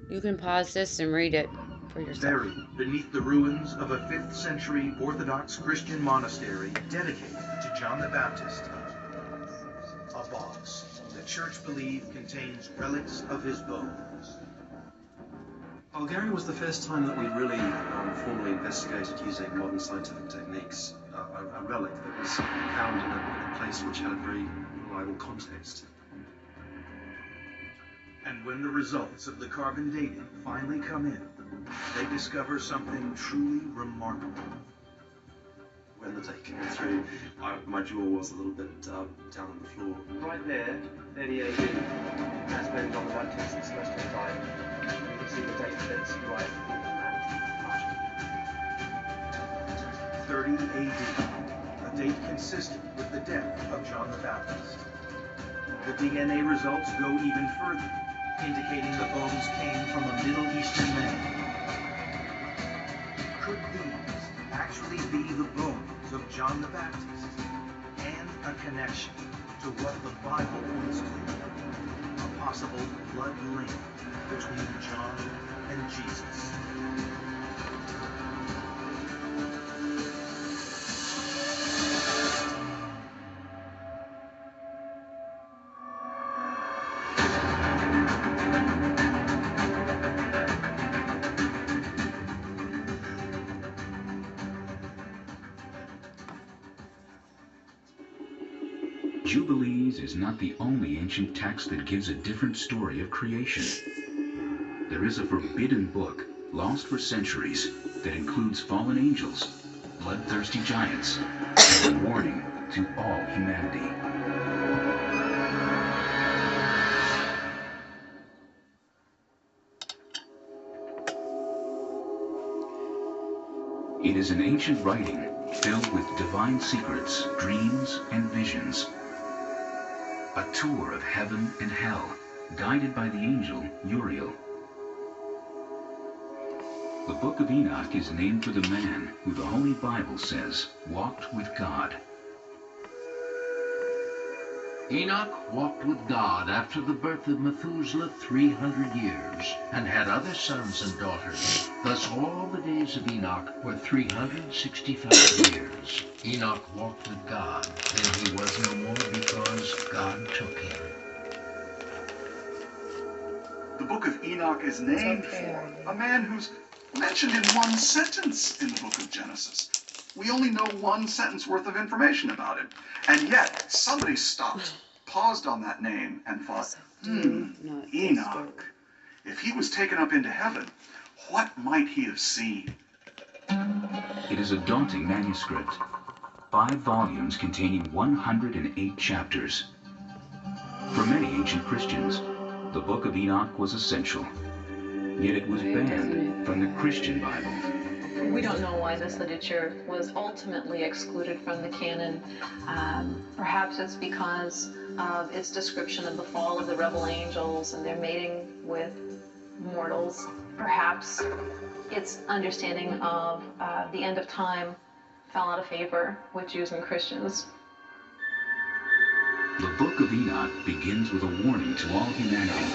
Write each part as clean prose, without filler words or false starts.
You can pause this and read it for yourself. Buried beneath the ruins of a 5th century Orthodox Christian monastery dedicated to John the Baptist, a box the church believed contains relics of his bones. Bulgaria was the first time that we really formally investigated using modern scientific techniques a relic that was found in a place which had a very reliable context. And when the results of the carbon dating finally come in, they discover something truly remarkable. When the date came through, my jaw was a little bit down on the floor. Right there, 30 AD, that's when John the Baptist is supposed to have died. You can see the date fits right on that. 30 AD, a date consistent with the death of John the Baptist. The DNA results go even further, indicating the bones came from a Middle Eastern man. Could these actually be the bones of John the Baptist, and a connection to what the Bible points to, a possible blood link between John and Jesus? Jubilees is not the only ancient text that gives a different story of creation. There is a forbidden book, lost for centuries, that includes fallen angels, bloodthirsty giants, and a warning to all humanity. It is an ancient writing filled with divine secrets, dreams, and visions. A tour of heaven and hell, guided by the angel Uriel. The Book of Enoch is named for the man who the Holy Bible says walked with God. Enoch walked with God after the birth of Methuselah 300 years, and had other sons and daughters. Thus all the days of Enoch were 365 years. Enoch walked with God, then he was no more because God took him. The Book of Enoch is named for a man who's mentioned in one sentence in the book of Genesis. We only know one sentence worth of information about him. And yet, somebody stopped, paused on that name, and thought, Enoch. If he was taken up into heaven, what might he have seen? It is a daunting manuscript. 5 volumes containing 108 chapters. For many ancient Christians, the Book of Enoch was essential. Yet it was banned from the Christian Bible. We don't know why this literature was ultimately excluded from the canon. Perhaps it's because of its description of the fall of the rebel angels and their mating with mortals. Perhaps its understanding of the end of time fell out of favor with Jews and Christians. The Book of Enoch begins with a warning to all humanity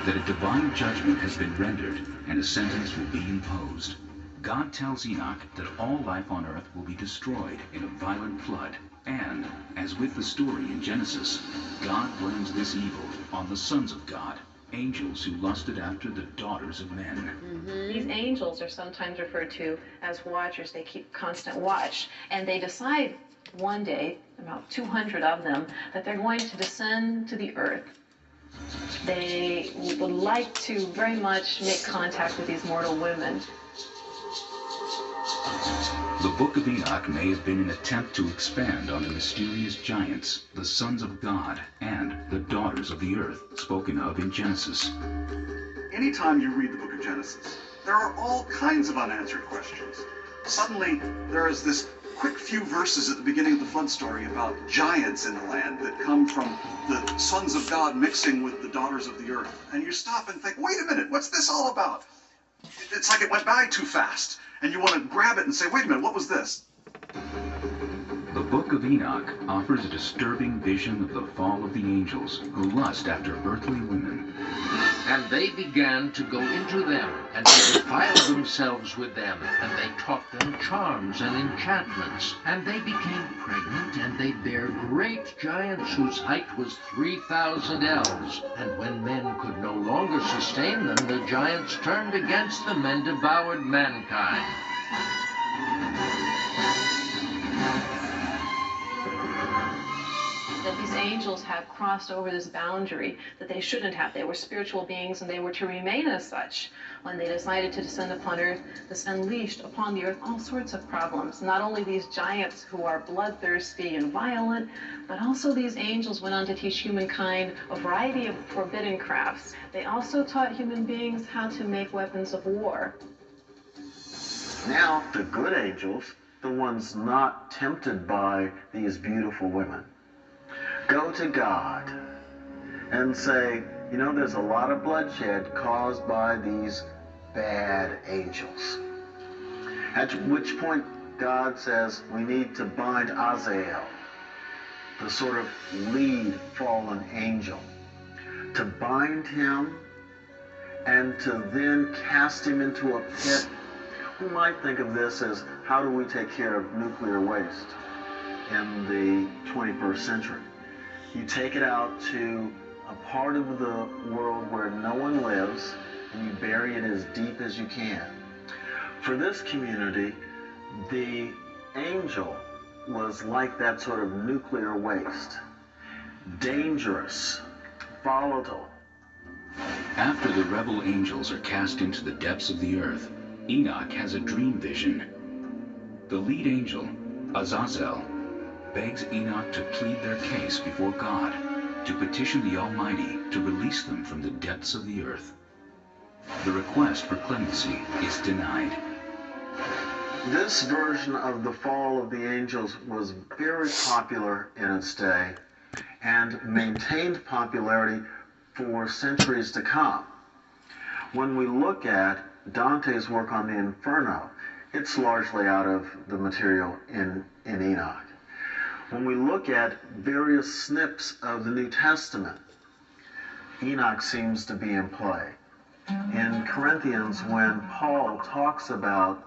that a divine judgment has been rendered and a sentence will be imposed. God tells Enoch that all life on earth will be destroyed in a violent flood, and, as with the story in Genesis, God blames this evil on the sons of God, angels who lusted after the daughters of men. These angels are sometimes referred to as watchers. They keep constant watch, and they decide one day, about 200 of them, that they're going to descend to the earth. They would like to very much make contact with these mortal women. The Book of Enoch may have been an attempt to expand on the mysterious giants, the sons of God, and the daughters of the earth, spoken of in Genesis. Anytime you read the book of Genesis, there are all kinds of unanswered questions. Suddenly, there is this quick few verses at the beginning of the flood story about giants in the land that come from the sons of God mixing with the daughters of the earth. And you stop and think, wait a minute, what's this all about? It's like it went by too fast. And you want to grab it and say, wait a minute, what was this? The book of Enoch offers a disturbing vision of the fall of the angels who lust after earthly women. And they began to go into them, and to defile themselves with them, and they taught them charms and enchantments. And they became pregnant, and they bare great giants whose height was 3,000 ells. And when men could no longer sustain them, the giants turned against them and devoured mankind. That these angels have crossed over this boundary that they shouldn't have. They were spiritual beings and they were to remain as such. When they decided to descend upon earth, this unleashed upon the earth all sorts of problems. Not only these giants who are bloodthirsty and violent, but also these angels went on to teach humankind a variety of forbidden crafts. They also taught human beings how to make weapons of war. Now, the good angels, the ones not tempted by these beautiful women, go to God and say, you know, there's a lot of bloodshed caused by these bad angels. At which point God says we need to bind Azazel, the sort of lead fallen angel, to bind him and to then cast him into a pit. We might think of this as how do we take care of nuclear waste in the 21st century. You take it out to a part of the world where no one lives, and you bury it as deep as you can. For this community, the angel was like that sort of nuclear waste. Dangerous, volatile. After the rebel angels are cast into the depths of the earth, Enoch has a dream vision. The lead angel, Azazel, begs Enoch to plead their case before God, to petition the Almighty to release them from the depths of the earth. The request for clemency is denied. This version of the fall of the angels was very popular in its day and maintained popularity for centuries to come. When we look at Dante's work on the Inferno, it's largely out of the material in Enoch. When we look at various snips of the New Testament, Enoch seems to be in play. In Corinthians, when Paul talks about